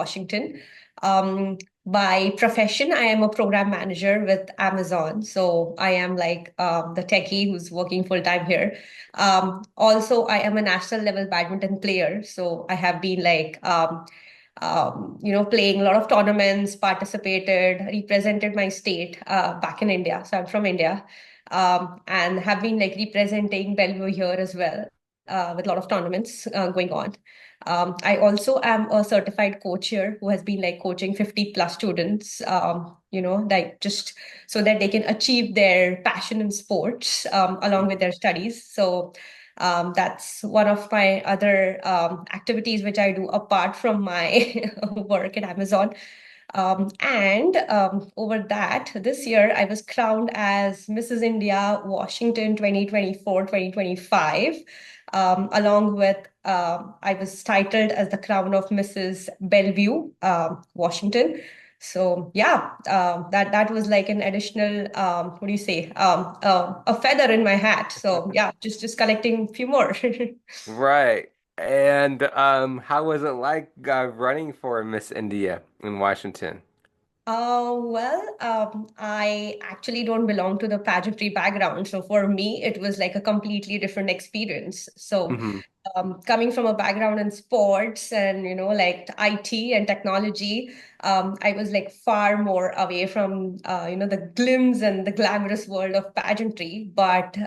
Washington. Um, by profession, I am a program manager with Amazon. So I am like the techie who's working full time here. Also, I am a national level badminton player. So I have been like, playing a lot of tournaments, participated, represented my state back in India. So I'm from India, and have been like representing Bellevue here as well, with a lot of tournaments going on. I also am a certified coach here who has been like coaching 50 plus students, like just so that they can achieve their passion in sports along with their studies. So that's one of my other activities which I do apart from my work at Amazon. And over that, this year I was crowned as Mrs. India Washington 2024-2025, along with I was titled as the crown of Mrs. Bellevue, Washington. So yeah, that was like an additional what do you say, a feather in my hat. So yeah, just collecting a few more. Right. And how was it like running for Miss India in Washington? I actually don't belong to the pageantry background. So for me, it was like a completely different experience. So Hmm. coming from a background in sports and, like IT and technology, I was like far more away from, the glimpse and the glamorous world of pageantry. But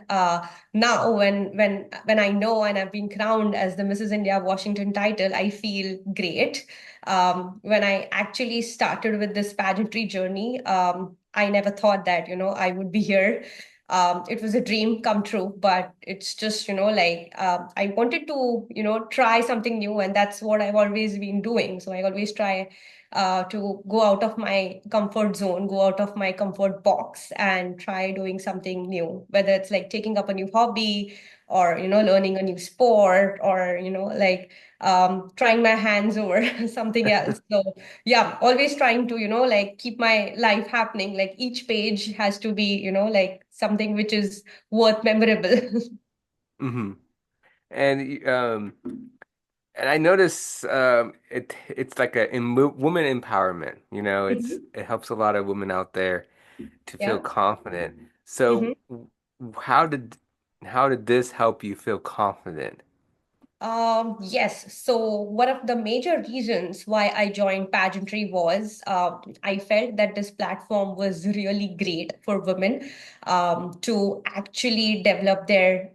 now when I know and I've been crowned as the Mrs. India Washington title, I feel great. When I actually started with this pageantry journey, I never thought that, I would be here. It was a dream come true, but it's just, like I wanted to, try something new, and that's what I've always been doing. So I always try to go out of my comfort zone, go out of my comfort box, and try doing something new, whether it's like taking up a new hobby or, learning a new sport or, like trying my hands over something else. So yeah, always trying to, like keep my life happening. Like each page has to be, like something which is worth memorable. Hmm. And and I notice it's like a in woman empowerment. Mhm. It helps a lot of women out there to feel Yeah. confident. So how did how did this help you feel confident? Yes. So one of the major reasons why I joined pageantry was I felt that this platform was really great for women to actually develop their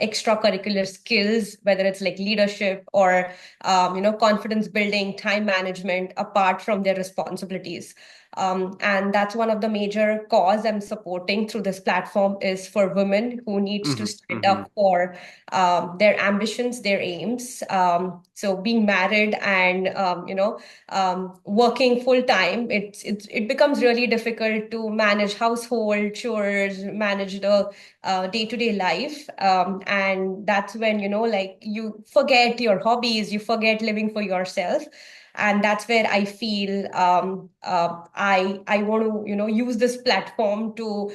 extracurricular skills, whether it's like leadership or confidence building, time management, apart from their responsibilities. And that's one of the major cause I'm supporting through this platform is for women who needs to Hmm. stand Hmm. up for their ambitions, their aims. So being married and working full time, it becomes really difficult to manage household chores, manage the day-to-day life, and that's when like you forget your hobbies, you forget living for yourself. And that's where I feel I want to use this platform to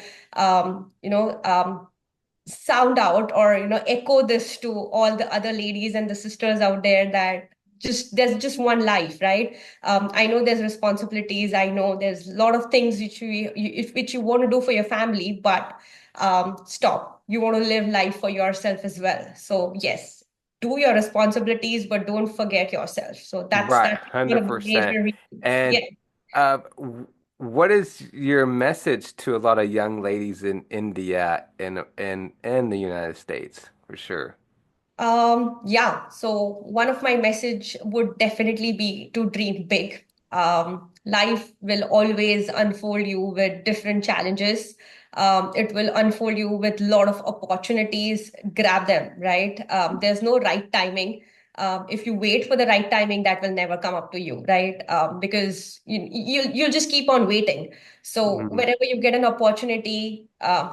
sound out or echo this to all the other ladies and the sisters out there that just there's just one life, right? I know there's responsibilities, I know there's a lot of things which you want to do for your family, but stop, you want to live life for yourself as well. So yes, do your responsibilities but don't forget yourself. So Right, that's one of the 100%. major reasons. Yeah. And what is your message to a lot of young ladies in India and the United States for sure? Yeah, so one of my message would definitely be to dream big. Life will always unfold you with different challenges. It will unfold you with a lot of opportunities. Grab them, right? There's no right timing. If you wait for the right timing, that will never come up to you, right? Because you'll just keep on waiting. So Hmm. whenever you get an opportunity,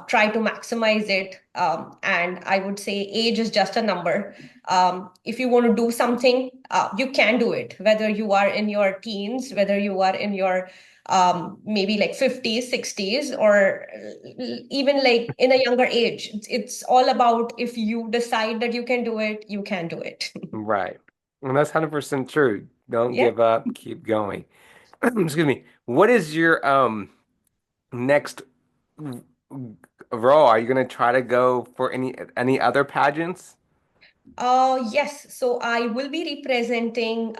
try to maximize it. And I would say age is just a number. If you want to do something, you can do it, whether you are in your teens, whether you are in your maybe like 50s, 60s, or even like in a younger age. It's all about if you decide that you can do it, you can do it. Right. And that's 100% true. Don't Yeah. give up. Keep going. Excuse me. What is your next role? Are you gonna try to go for any other pageants? Yes, so I will be representing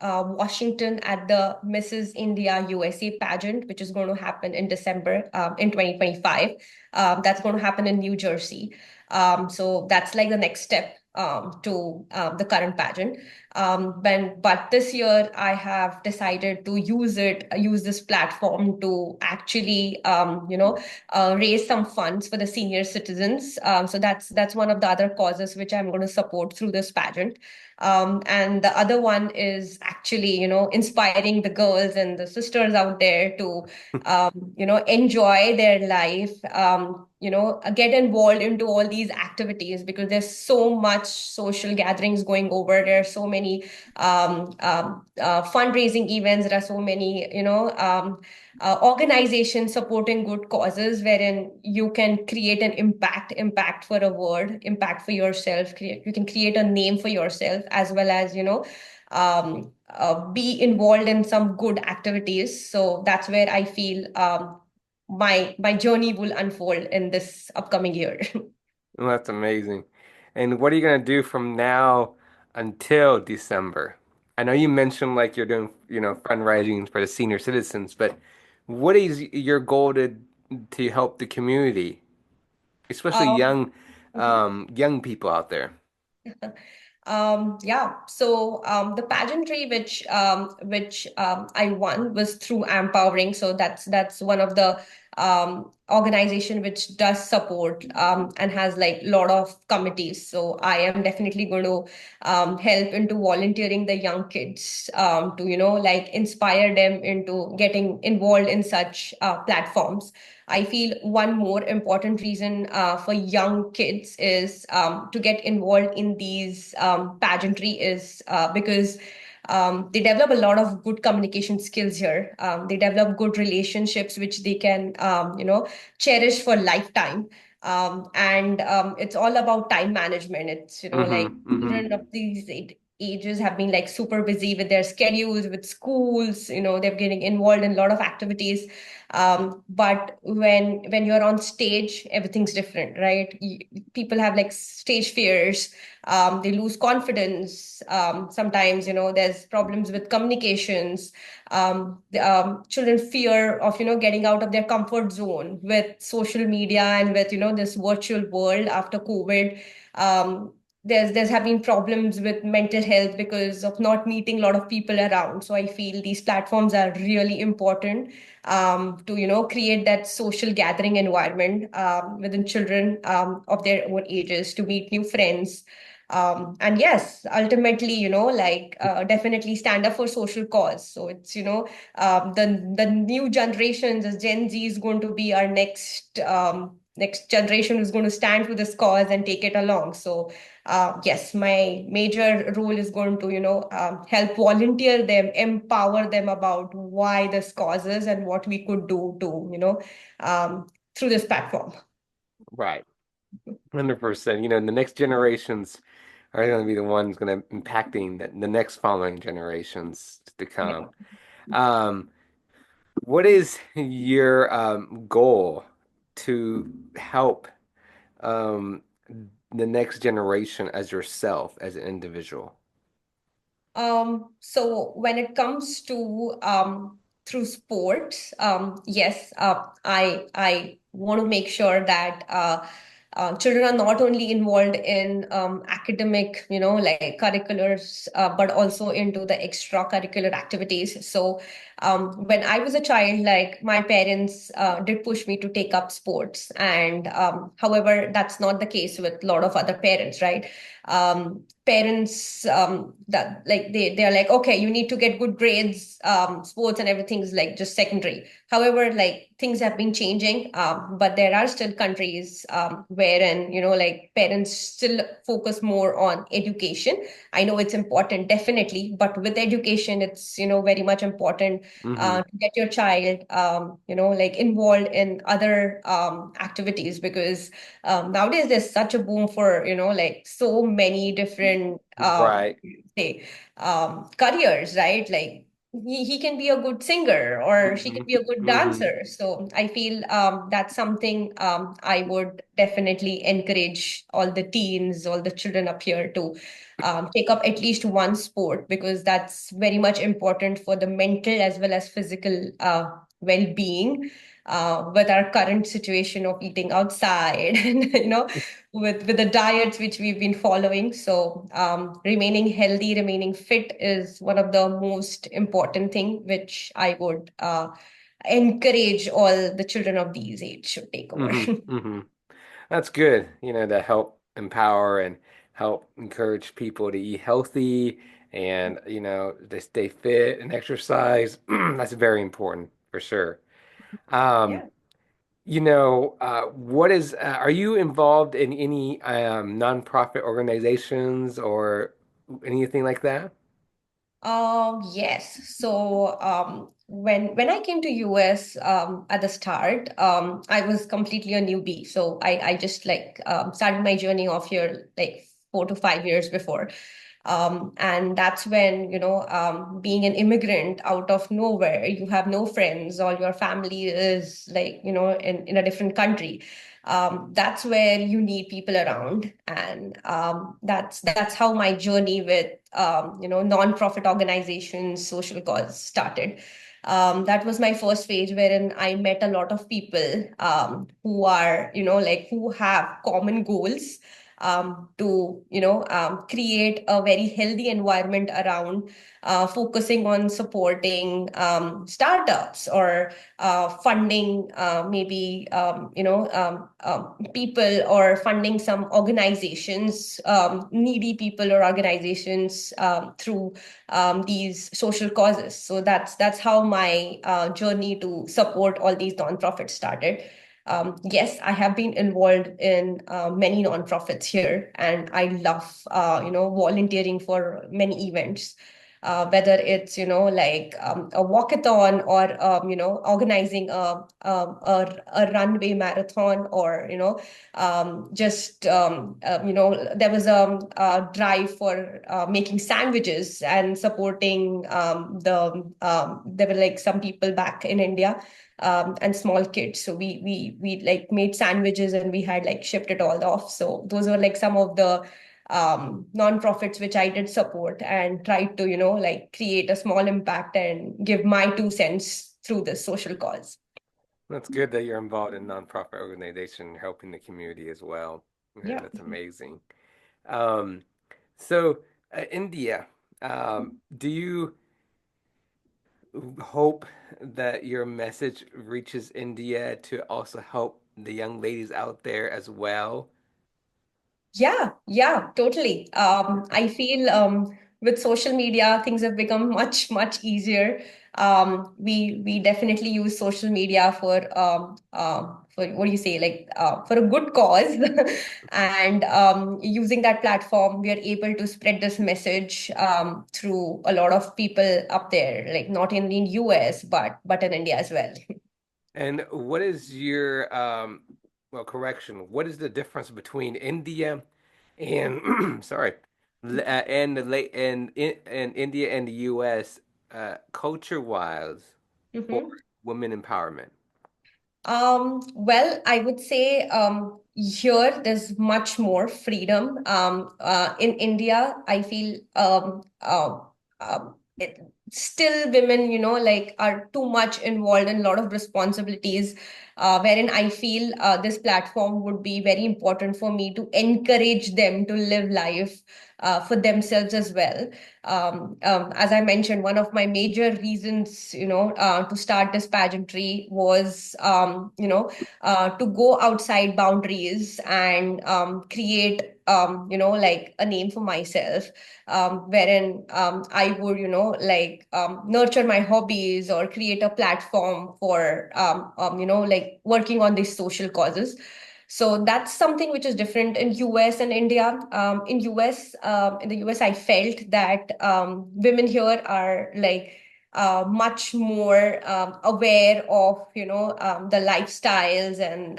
Washington at the Mrs. India USA pageant, which is going to happen in December in 2025. That's going to happen in New Jersey. So that's like the next step to the current pageant. But this year I have decided to use this platform to actually, raise some funds for the senior citizens. So that's one of the other causes which I'm going to support through this pageant. And the other one is actually, inspiring the girls and the sisters out there to, enjoy their life, get involved into all these activities because there's so much social gatherings going over. There are so many fundraising events. There are so many, organizations supporting good causes wherein you can create an impact for a word, impact for yourself. You can create a name for yourself as well as, be involved in some good activities. So that's where I feel my journey will unfold in this upcoming year. Well, that's amazing. And what are you gonna do from now until December? I know you mentioned like you're doing, fundraising for the senior citizens, but what is your goal to help the community, especially Um, young people out there? Yeah. So the pageantry which I won was through Empowering. So that's one of the organization which does support and has like a lot of committees. So I am definitely going to help into volunteering the young kids to like inspire them into getting involved in such platforms. I feel one more important reason for young kids is to get involved in these pageantry is because they develop a lot of good communication skills here. They develop good relationships which they can, cherish for lifetime. And it's all about time management. It's, Mm-hmm. like Mm-hmm. children of these ages have been like super busy with their schedules, with schools, they're getting involved in a lot of activities. But when you're on stage, everything's different, right? People have like stage fears. They lose confidence. Sometimes, there's problems with communications. Children fear of, getting out of their comfort zone with social media and with, this virtual world after COVID. Um, there's have been problems with mental health because of not meeting a lot of people around. So I feel these platforms are really important to create that social gathering environment within children of their own ages to meet new friends. And yes, ultimately, like definitely stand up for social cause. So it's, the new generations, as Gen Z is going to be our next generation who's going to stand for this cause and take it along. So yes, my major role is going to, help volunteer them, empower them about why this causes and what we could do to, through this platform. Right. 100%. The next generations are going to be the ones going to impacting the next following generations to Yeah. come. Um, what is your goal to help um, the next generation as yourself as an individual? So when it comes to through sports, yes, I want to make sure that children are not only involved in academic, like curriculars, but also into the extracurricular activities. So when I was a child, like my parents did push me to take up sports, and however, that's not the case with a lot of other parents, right? Parents that like they're like, okay, you need to get good grades, sports and everything's like just secondary. However, like things have been changing, but there are still countries wherein like parents still focus more on education. I know it's important, definitely, but with education it's very much important Mm-hmm. to get your child, like involved in other activities because nowadays there's such a boom for, like so many different, Right. say, careers, right? Like he can be a good singer or she Mm-hmm. can be a good Mm-hmm. dancer. So I feel that's something I would definitely encourage all the teens, all the children up here to take up at least one sport because that's very much important for the mental as well as physical well-being. With our current situation of eating outside and with the diets which we've been following. So remaining healthy, remaining fit is one of the most important thing which I would encourage all the children of these age should take over. Mm-hmm. Mm-hmm. That's good, to help empower and help encourage people to eat healthy and, they stay fit and exercise. That's very important for sure. Um, Yeah. are you involved in any nonprofit organizations or anything like that? Yes. So when I came to US at the start, I was completely a newbie. So I just like started my journey off here like 4 to 5 years before. And that's when, being an immigrant out of nowhere, you have no friends, all your family is like, in a different country. That's where you need people around. And that's how my journey with, nonprofit organizations, social cause started. That was my first phase wherein I met a lot of people who are, like who have common goals to create a very healthy environment around focusing on supporting startups or funding maybe people or funding some organizations, needy people or organizations through these social causes. So that's how my journey to support all these nonprofits started. Yes, I have been involved in many nonprofits here, and I love, volunteering for many events. Whether it's, like a walkathon or, organizing a runway marathon or, just, there was a drive for making sandwiches and supporting there were like some people back in India and small kids. So we like made sandwiches and we had like shipped it all off. So those were like some of the nonprofits which I did support and tried to, like create a small impact and give my 2 cents through this social cause. That's good that you're involved in nonprofit organization helping the community as well. Yeah, Yeah. that's amazing. Um, India, do you hope that your message reaches India to also help the young ladies out there as well? Yeah, yeah, totally. I feel with social media, things have become much, much easier. We definitely use social media for what do you say, like for a good cause, and using that platform, we are able to spread this message through a lot of people up there, like not only in US but in India as well. And what is your well, correction, what is the difference between India and sorry, and the late and India and the US culture wise for women empowerment? Well, I would say here there's much more freedom. In India, I feel still women, like are too much involved in a lot of responsibilities, wherein I feel this platform would be very important for me to encourage them to live life for themselves as well. As I mentioned, one of my major reasons, to start this pageantry was, to go outside boundaries and create, like a name for myself, wherein I would, like nurture my hobbies or create a platform for, like working on these social causes. So that's something which is different in US and India. In the US, I felt that women here are like much more aware of, the lifestyles, and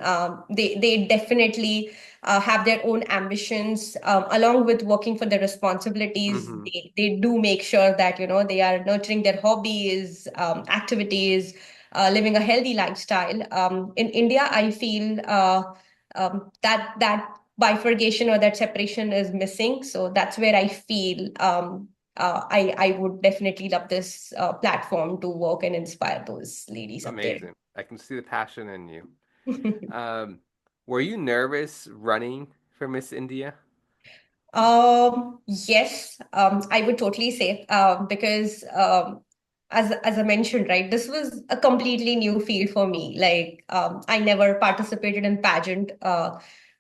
they definitely have their own ambitions, along with working for their responsibilities. Hmm. They do make sure that, they are nurturing their hobbies, activities, living a healthy lifestyle. In India, I feel that bifurcation or that separation is missing. So that's where I feel I would definitely love this platform to work and inspire those ladies up there. Amazing. I can see the passion in you. Um, were you nervous running for Miss India? Yes, I would totally say, because as I mentioned, right, this was a completely new field for me. Like, I never participated in pageant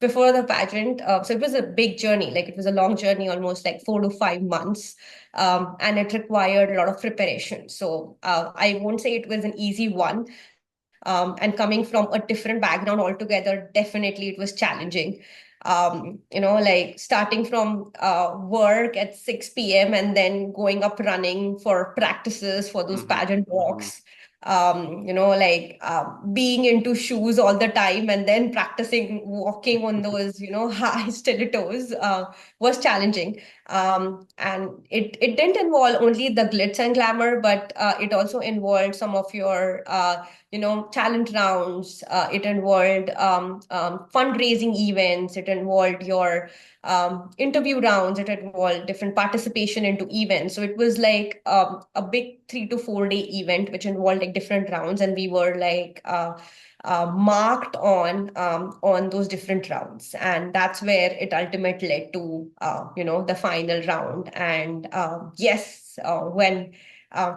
before the pageant, so it was a big journey. Like, it was a long journey, almost like 4 to 5 months, and it required a lot of preparation. So I won't say it was an easy one. And coming from a different background altogether, definitely it was challenging. Like starting from work at 6 p.m. and then going up running for practices for those Hmm. pageant Hmm. walks. Being into shoes all the time and then practicing walking on those, high stilettos was challenging. And it didn't involve only the glitz and glamour, but it also involved some of your talent rounds. It involved fundraising events. It involved your interview rounds. It involved different participation into events. So it was like a big 3 to 4 day event, which involved like different rounds, and we were like marked on those different rounds, and that's where it ultimately led to the final round. And yes, when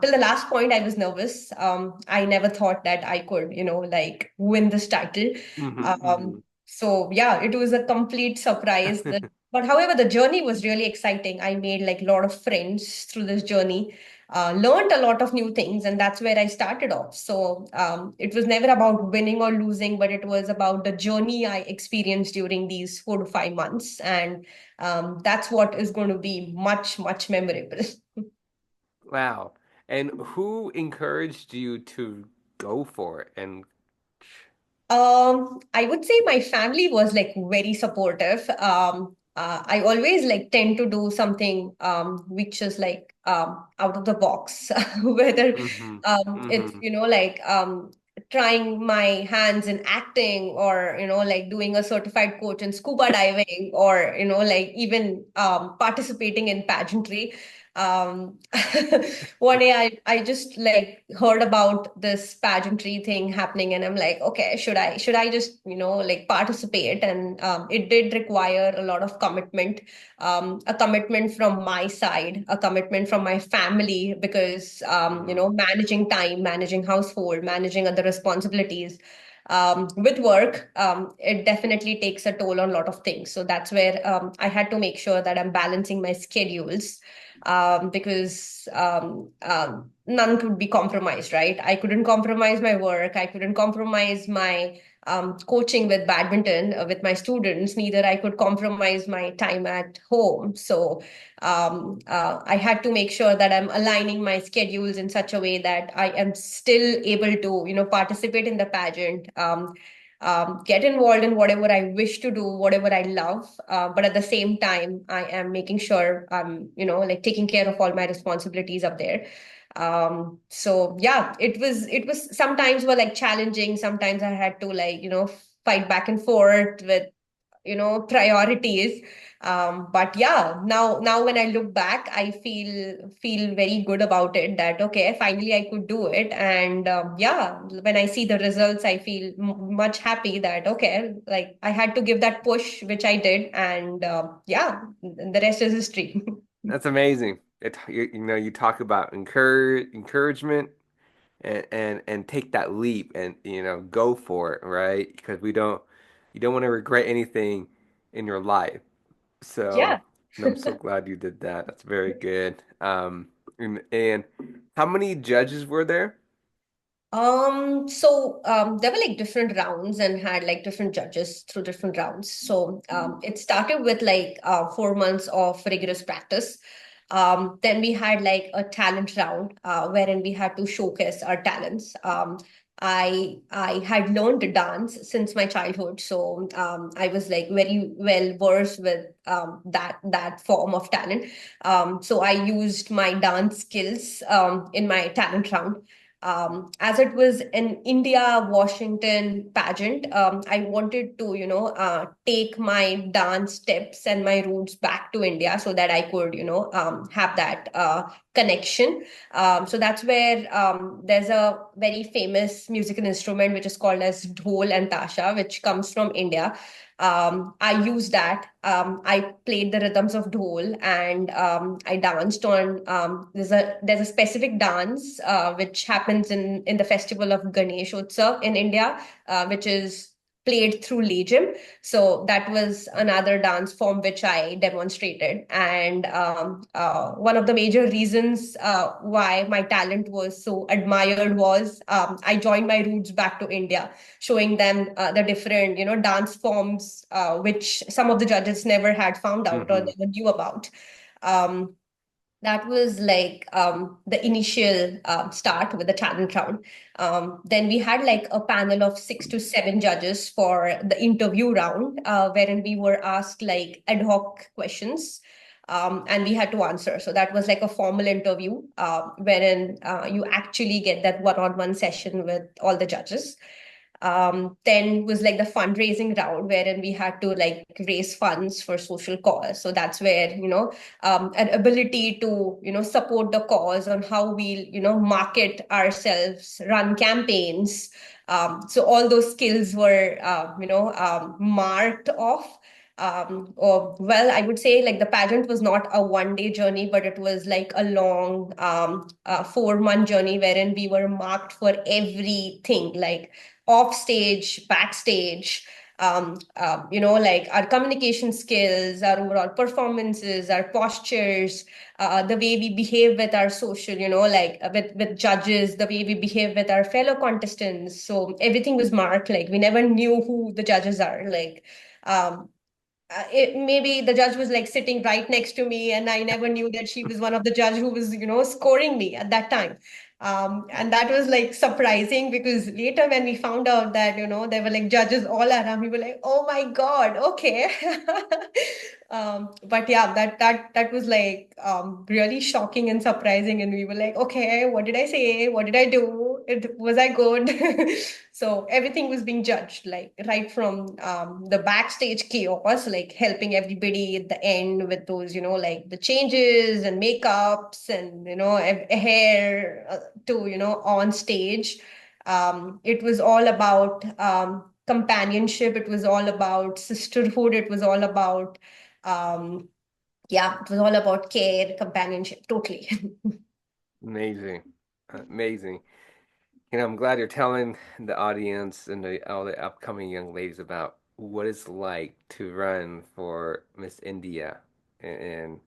till the last point, I was nervous. I never thought that I could, like win this title. Hmm. Um, Hmm. so yeah, it was a complete surprise. But however, the journey was really exciting. I made like a lot of friends through this journey, learned a lot of new things, and that's where I started off. So it was never about winning or losing, but it was about the journey I experienced during these 4 to 5 months, and that's what is going to be much, much memorable. Wow. And who encouraged you to go for it? And I would say my family was like very supportive. I always like tend to do something which is like out of the box, whether hmm. it's Hmm. trying my hands in acting, or like doing a certified coach in scuba diving, or like even participating in pageantry. Um, One day I just like heard about this pageantry thing happening, and I'm like, okay, should I just like participate? And it did require a lot of commitment, a commitment from my side, a commitment from my family, because Hmm. managing time, managing household, managing other responsibilities, with work, it definitely takes a toll on a lot of things. So that's where I had to make sure that I'm balancing my schedules, because none could be compromised, right? I couldn't compromise my work. I couldn't compromise my coaching with badminton with my students. Neither I could compromise my time at home. So I had to make sure that I'm aligning my schedules in such a way that I am still able to, participate in the pageant. Get involved in whatever I wish to do, whatever I love. But at the same time, I am making sure I'm, like taking care of all my responsibilities up there. So yeah, it was sometimes were like challenging. Sometimes I had to like, fight back and forth with priorities. But yeah, now when I look back, I feel very good about it, that okay, finally I could do it. And yeah, when I see the results, I feel much happy that okay, like I had to give that push, which I did. And yeah, the rest is history. That's amazing. You talk about encouragement and take that leap and go for it, right? Because you don't want to regret anything in your life. So, Yeah. and I'm so glad you did that. That's very good. And how many judges were there? There were like different rounds and had like different judges through different rounds. So it started with like 4 months of rigorous practice. Then we had like a talent round wherein we had to showcase our talents. I had learned to dance since my childhood, so I was like very well versed with that form of talent. So I used my dance skills in my talent round. As it was an India Washington pageant, I wanted to, take my dance steps and my roots back to India so that I could, have that connection. So that's where there's a very famous musical instrument which is called as dhol and tasha, which comes from India. I used that. I played the rhythms of dhol and I danced on. There's a specific dance which happens in the festival of Ganesh Utsav in India, which is played through legem. So that was another dance form which I demonstrated. And one of the major reasons why my talent was so admired was I joined my roots back to India, showing them the different, dance forms which some of the judges never had found out or Hmm. never knew about. Um, that was like the initial start with the talent round. Then we had like a panel of 6 to 7 judges for the interview round, wherein we were asked like ad hoc questions. And we had to answer. So that was like a formal interview, wherein you actually get that one-on-one session with all the judges. Then was like the fundraising round wherein we had to like raise funds for social cause. So that's where, an ability to, support the cause on how we, market ourselves, run campaigns. So all those skills were, marked off. Or, well, I would say like the pageant was not a 1 day journey, but it was like a long 4 month journey wherein we were marked for everything, like off stage, backstage, like our communication skills, our overall performances, our postures, the way we behave with our social, like with judges, the way we behave with our fellow contestants. So everything was marked. Like we never knew who the judges are. Like maybe the judge was like sitting right next to me and I never knew that she was one of the judge who was scoring me at that time. And that was like surprising because later when we found out that there were like judges all around, we were like, oh my god, okay. But yeah, that was like really shocking and surprising, and we were like, okay, what did I say, what did I do, was I good? So everything was being judged, like right from the backstage chaos, like helping everybody at the end with those, like the changes and makeups and, hair to, on stage. It was all about companionship. It was all about sisterhood. It was all about, um, yeah, it was all about care, companionship, totally. Amazing. Amazing. I'm glad you're telling the audience and all the upcoming young ladies about what it's like to run for Miss India and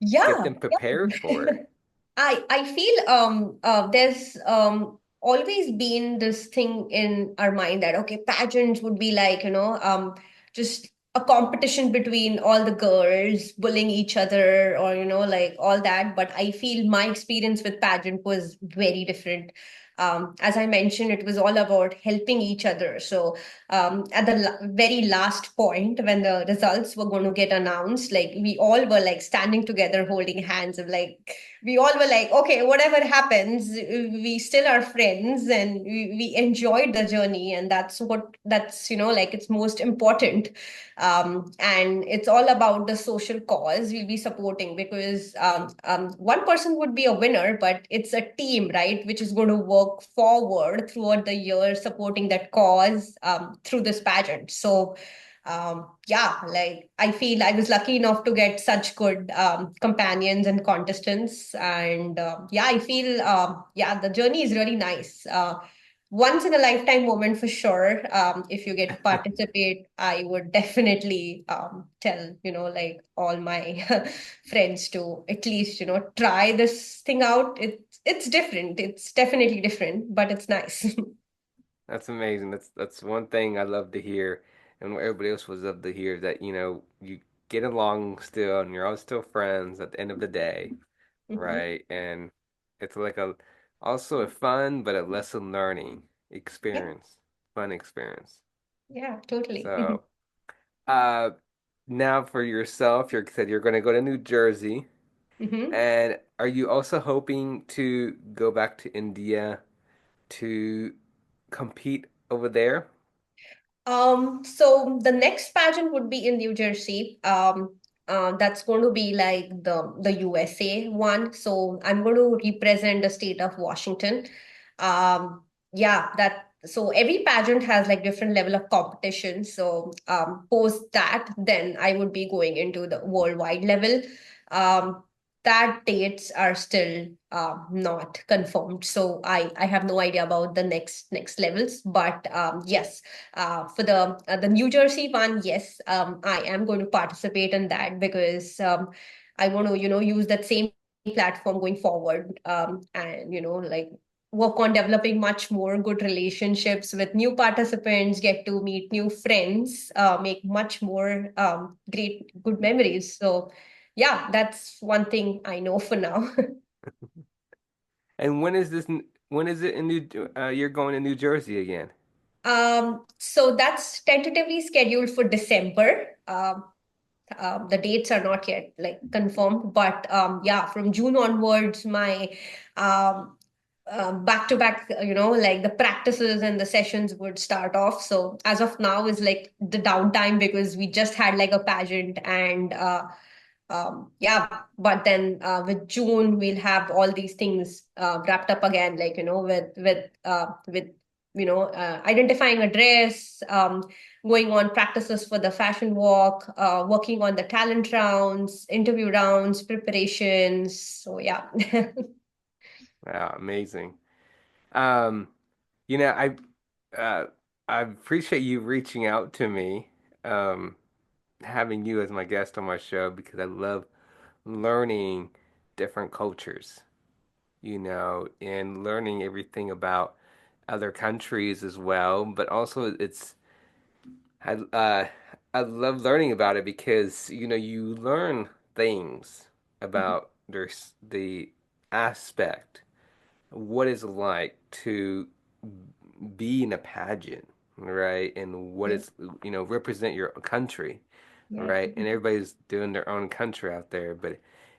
get Yeah, them prepared for yeah. it. I feel there's always been this thing in our mind that okay, pageants would be like, just a competition between all the girls bullying each other or like all that. But I feel my experience with pageant was very different. As I mentioned, it was all about helping each other. So at the very last point when the results were going to get announced, like we all were like standing together holding hands and like we all were like, okay, whatever happens, we still are friends and we enjoyed the journey. And that's, like it's most important. And it's all about the social cause we'll be supporting because one person would be a winner, but it's a team, right, which is going to work forward throughout the year supporting that cause through this pageant. So yeah, like I feel I was lucky enough to get such good companions and contestants, and yeah, I feel yeah, the journey is really nice. Once in a lifetime moment for sure. If you get to participate, I would definitely tell like all my friends to at least try this thing out. It's different. It's definitely different, but it's nice. That's amazing. That's one thing I love to hear, and what everybody else was love to hear that get along still, and you're all still friends at the end of the day, Hmm. right? And it's like a also a fun but a lesson learning Yeah, experience, fun experience. yeah, totally. So, uh, now for yourself, you said you're going to go to New Jersey, Hmm. and are you also hoping to go back to India to compete over there? So the next pageant would be in New Jersey. That's going to be like the USA one. So I'm going to represent the state of Washington. Yeah, that so every pageant has like different level of competition. So post that, then I would be going into the worldwide level. Um, that dates are still not confirmed. So I have no idea about the next levels. But yes, for the New Jersey one, yes, I am going to participate in that because I want to, use that same platform going forward, and like work on developing much more good relationships with new participants, get to meet new friends, make much more great good memories. So yeah, that's one thing I know for now. And when is this? When is it in you're going to New Jersey again? So that's tentatively scheduled for December. The dates are not yet like confirmed, but yeah, from June onwards, my um, back to back, like the practices and the sessions would start off. So as of now is like the downtime because we just had like a pageant and yeah, but then with June we'll have all these things wrapped up again, like with identifying a dress, going on practices for the fashion walk, working on the talent rounds, interview rounds, preparations. So yeah. Wow, amazing. Um, you know, uh, I appreciate you reaching out to me, um, having you as my guest on my show because I love learning different cultures, and learning everything about other countries as well. But also, I uh, I love learning about it because you learn things about the aspect what it's like to be in a pageant, right? And what Yeah, it's, represent your country, yeah. right? And everybody's doing their own country out there. But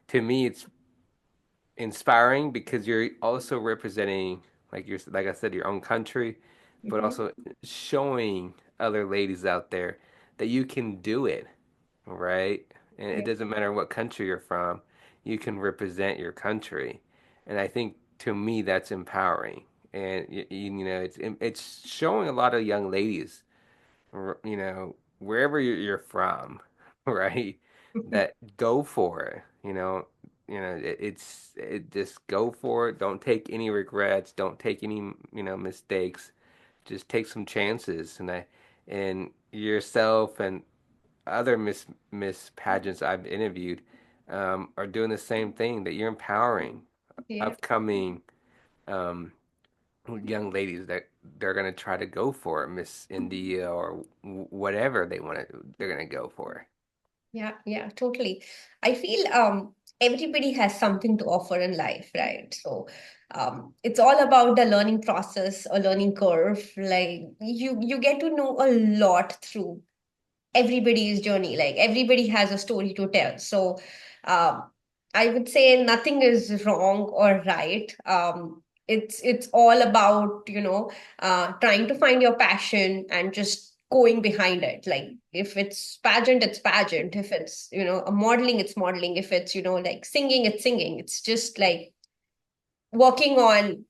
to me, it's inspiring because you're also representing, like I said, your own country, but Mhm. also showing other ladies out there that you can do it, right? And it Yeah, doesn't matter what country you're from, you can represent your country. And I think to me that's empowering. And it's showing a lot of young ladies, wherever you're from, right? That go for it, it just go for it. Don't take any regrets. Don't take any, mistakes. Just take some chances. And yourself and other Miss pageants I've interviewed are doing the same thing that you're empowering yeah. upcoming um, young ladies that they're gonna try to go for Miss India or whatever they're gonna go for. Yeah, yeah, totally. I feel everybody has something to offer in life, right? So it's all about the learning process or learning curve. Like you get to know a lot through everybody's journey. Like everybody has a story to tell. So um, I would say nothing is wrong or right. It's all about trying to find your passion and just going behind it. Like if it's pageant, it's pageant. If it's a modeling, it's modeling. If it's like singing, it's singing. It's just like working on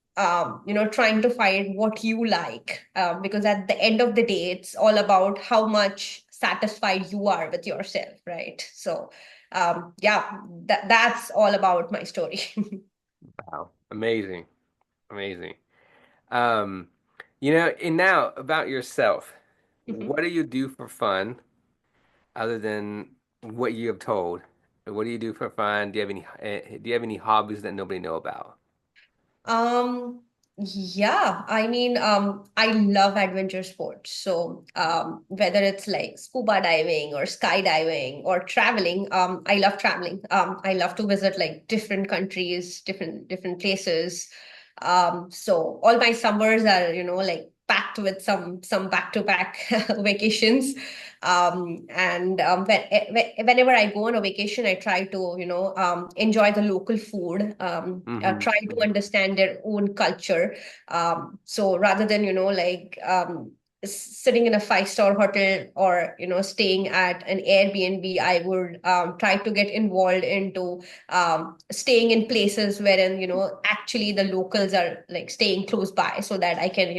trying to find what you like, because at the end of the day it's all about how much satisfied you are with yourself, right? So yeah, that's all about my story. Wow, amazing, amazing. Um, and now about yourself, Mhm. what do you do for fun other than what you have told? What do you do for fun? Do you have any hobbies that nobody know about? Um, Yeah, I mean, I love adventure sports. So, whether it's like scuba diving or skydiving or traveling, I love traveling. I love to visit like different countries, different places. So all my summers are, like packed with some back-to-back vacations. And whenever I go on a vacation, I try to, enjoy the local food, Hmm. try to understand their own culture. So rather than, sitting in a five-star hotel or, staying at an Airbnb, I would try to get involved into staying in places wherein, actually the locals are like staying close by so that I can,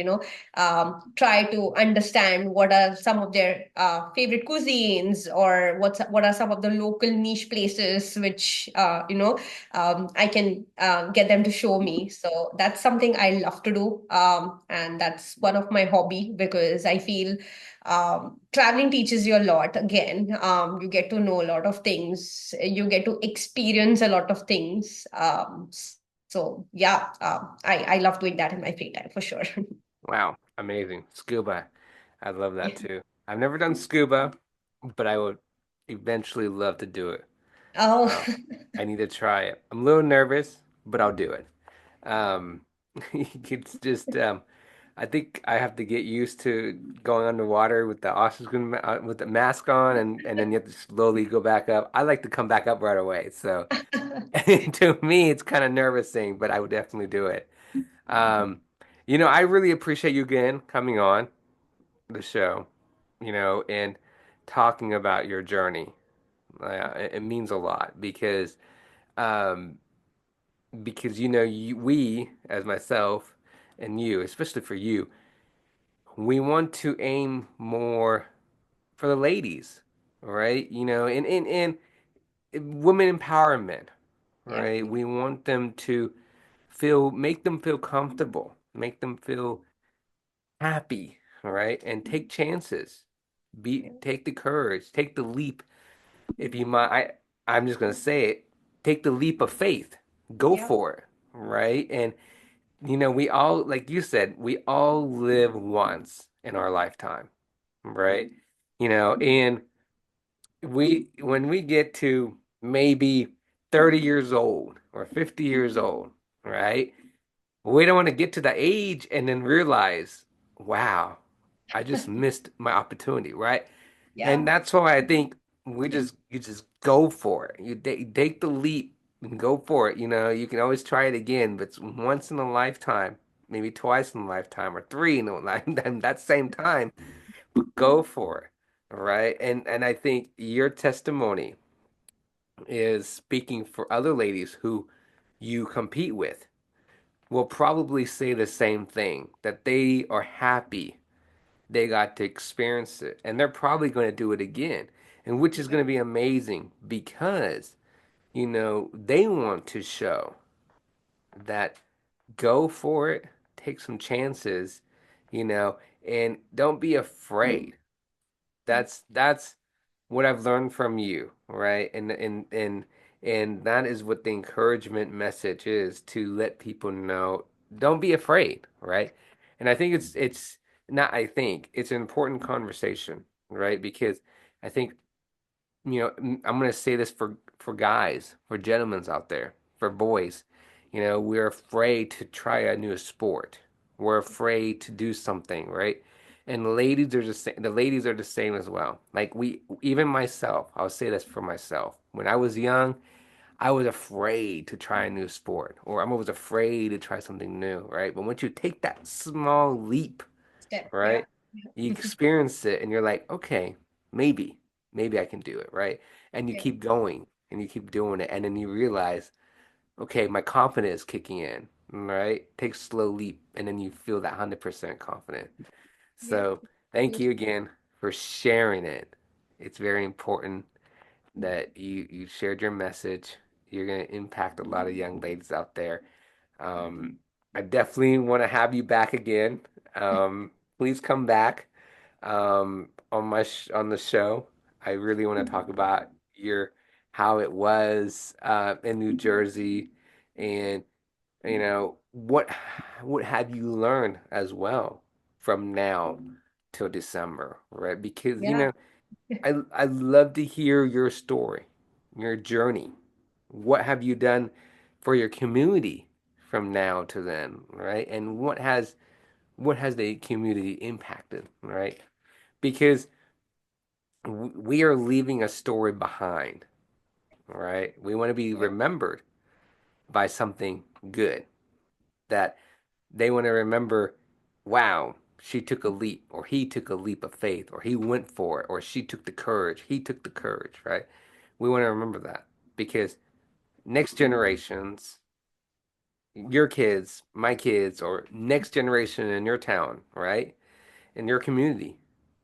try to understand what are some of their favorite cuisines or what are some of the local niche places which, I can get them to show me. So that's something I love to do. And that's one of my hobby because I feel traveling teaches you a lot. Again, you get to know a lot of things. You get to experience a lot of things. So yeah, I love doing that in my free time for sure. Wow, amazing. Scuba. I love that too. I've never done scuba, but I would eventually love to do it. Oh, Uh, I need to try it. I'm a little nervous, but I'll do it. Um, it's just I think I have to get used to going underwater with the oxygen with the mask on, and then you have to slowly go back up. I like to come back up right away, so to me it's kind of nervous thing, but I would definitely do it. Um, I really appreciate you again coming on the show, and talking about your journey. It means a lot um, because we, as myself and you, especially for you, we want to aim more for the ladies, right? And women empowerment, yeah, right? We want them to make them feel comfortable, make them feel happy, all right? And take chances. Take the courage, take the leap. If you might, I'm just gonna say it. Take the leap of faith. Go yeah, for it, right? And we all, like you said, we all live once in our lifetime, right? And when we get to maybe 30 years old or 50 years old, right? We don't want to get to the age and then realize, wow, I just missed my opportunity, right? yeah, And that's why I think you just go for it. Take the leap and go for it. You can always try it again, but it's once in a lifetime, maybe twice in a lifetime, or three in a lifetime, that same time, but go for it. All right. And I think your testimony is speaking for other ladies who you compete with will probably say the same thing, that they are happy they got to experience it, and they're probably going to do it again, and which is yeah, going to be amazing because they want to show that go for it, take some chances, you know and don't be afraid. That's what I've learned from you, right? And that is what the encouragement message is, to let people know, don't be afraid, right? And I think it's not I think it's an important conversation, right? Because I think I'm going to say this for guys, for gentlemen out there, for boys. We're afraid to try a new sport. We're afraid to do something, right? And ladies are just the ladies are the same as well. Like even myself, I'll say this for myself. When I was young, I was afraid to try a new sport, or I was afraid to try something new, right? But once you take that small leap, step, yeah, right? You experience it and you're like, okay, maybe, maybe I can do it, right? And you yeah, keep going and you keep doing it. And then you realize, okay, my confidence is kicking in, right? Take a slow leap and then you feel that 100% confident. yeah. So thank you again for sharing it. It's very important that you shared your message. You're going to impact a lot of young ladies out there. Um, I definitely want to have you back again. Please come back on on the show. I really want to talk about your how it was in New Jersey and what have you learned as well from now till December, right? Because, Yeah, I love to hear your story, your journey. What have you done for your community from now to then, right? And what has the community impacted, right? Because we are leaving a story behind, right? We want to be yeah, remembered by something good, that they want to remember, wow, she took a leap, or he took a leap of faith, or he went for it, or she took the courage, he took the courage, right? We want to remember that because next generations, your kids, my kids, or next generation in your town, right? In your community,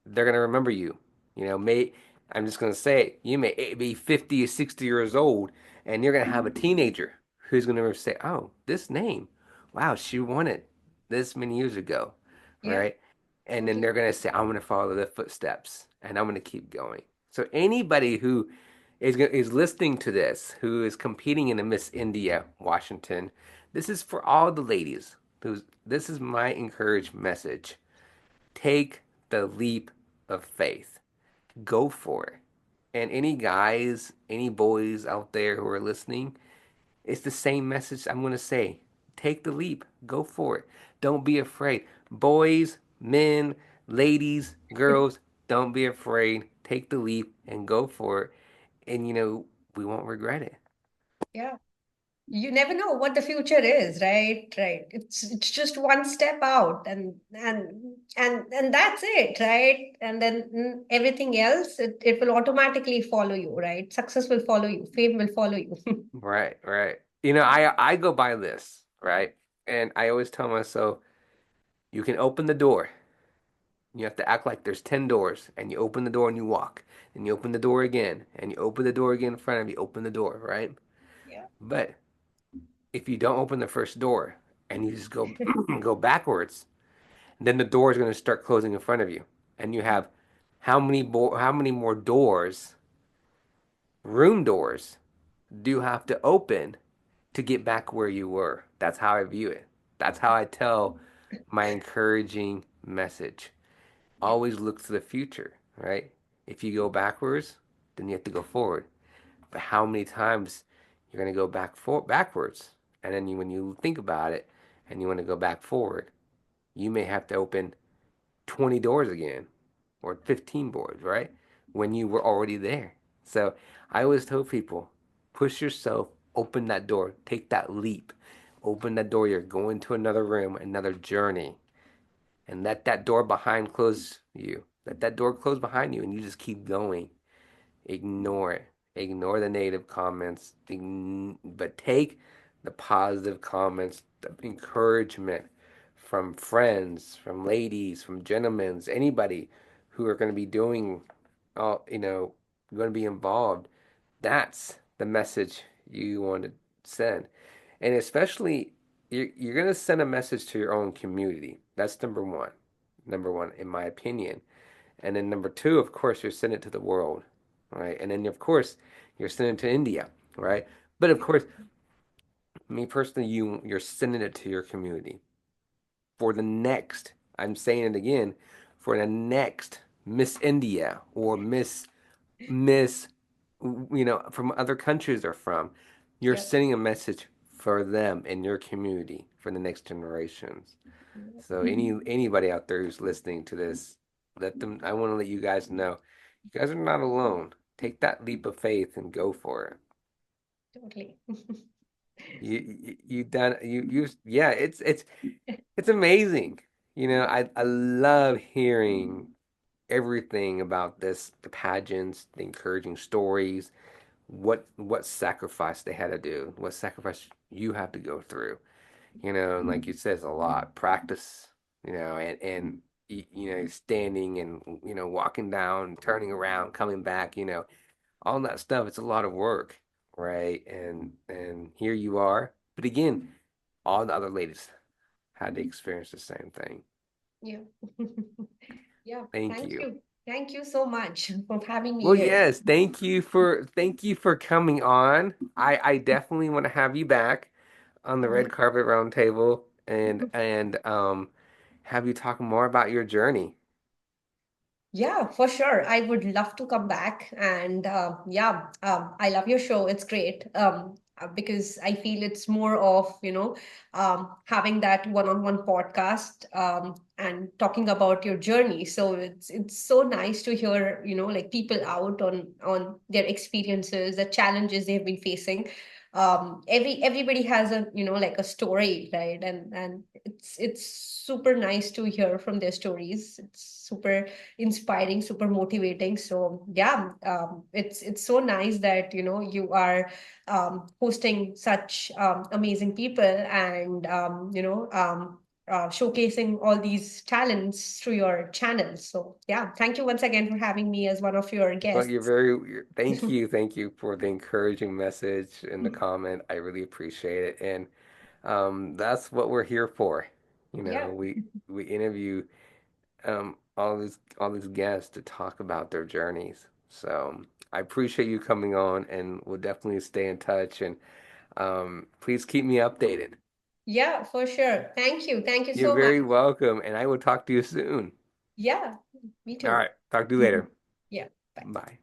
they're gonna remember you. May I'm just gonna say it, you may be 50 or 60 years old, and you're gonna have a teenager who's gonna say, "Oh, this name, wow, she won it this many years ago," yeah, right? And then totally. they're gonna say, "I'm gonna follow the footsteps, and I'm gonna keep going." So anybody who is listening to this, who is competing in the Miss India Washington, this is for all the ladies. This is my encouraged message. Take the leap of faith. Go for it. And any guys, any boys out there who are listening, it's the same message I'm going to say. Take the leap. Go for it. Don't be afraid. Boys, men, ladies, girls, don't be afraid. Take the leap and go for it. And we won't regret it. Yeah. You never know what the future is, right? Right. It's just one step out, and that's it, right? And then everything else, it will automatically follow you, right? Success will follow you, fame will follow you. Right, right. I go by this, right? And I always tell myself, you can open the door. You have to act like there's 10 doors, and you open the door and you walk. And you open the door again, and you open the door again in front of you, open the door, right? Yeah. But if you don't open the first door and you just go go backwards, then the door is going to start closing in front of you. And you have how many more doors, room doors, do you have to open to get back where you were? That's how I view it. That's how I tell my encouraging message. Yeah. Always look to the future, right? If you go backwards, then you have to go forward. But how many times you're going to go backwards? And then when you think about it and you want to go back forward, you may have to open 20 doors again or 15 doors, right? When you were already there. So I always tell people, push yourself, open that door, take that leap, open that door. You're going to another room, another journey, and let that door behind close you. Let that door close behind you, and you just keep going. Ignore it. Ignore the negative comments, but take the positive comments, the encouragement from friends, from ladies, from gentlemen, anybody who are going to be doing, going to be involved. That's the message you want to send. And especially, you're going to send a message to your own community. That's number one. Number one, in my opinion. And then number two, of course, you're sending it to the world, right? And then, of course, you're sending it to India, right? But of course, me personally, you're sending it to your community for the next, I'm saying it again, for the next Miss India or Miss, from other countries they're from. You're Yeah. sending a message for them in your community for the next generations. So anybody out there who's listening to this, let them. I want to let you guys know, you guys are not alone. Take that leap of faith and go for it. Totally. You done you yeah. It's amazing. I love hearing everything about this, the pageants, the encouraging stories, what sacrifice they had to do, what sacrifice you have to go through. And like you said, it's a lot. Practice, and standing and walking down, turning around, coming back, all that stuff. It's a lot of work, right? And here you are. But again, all the other ladies had to experience the same thing. Yeah. Yeah. Thank Thank you. you. Thank you so much for having me Well, here. yes, thank you for coming on. I definitely want to have you back. on the red Mhm. carpet round table and have you talk more about your journey. Yeah, for sure. I would love to come back. And yeah, I love your show. It's great because I feel it's more of, having that one-on-one podcast and talking about your journey. So it's so nice to hear, like people out on their experiences, the challenges they've been facing. Everybody has a, like a story, right? And it's super nice to hear from their stories. It's super inspiring, super motivating. So yeah, it's so nice that you are hosting such amazing people and showcasing all these talents through your channel. So yeah, thank you once again for having me as one of your Well, guests. thank you for the encouraging message in the comment. I really appreciate it. And that's what we're here for. You know, Yeah. we interview all these guests to talk about their journeys. So I appreciate you coming on, and we'll definitely stay in touch. And please keep me updated. Yeah, for sure. Thank you You're so much. very welcome, and I will talk to you soon. Yeah, me All too. right, talk to you later. Yeah, bye. Bye.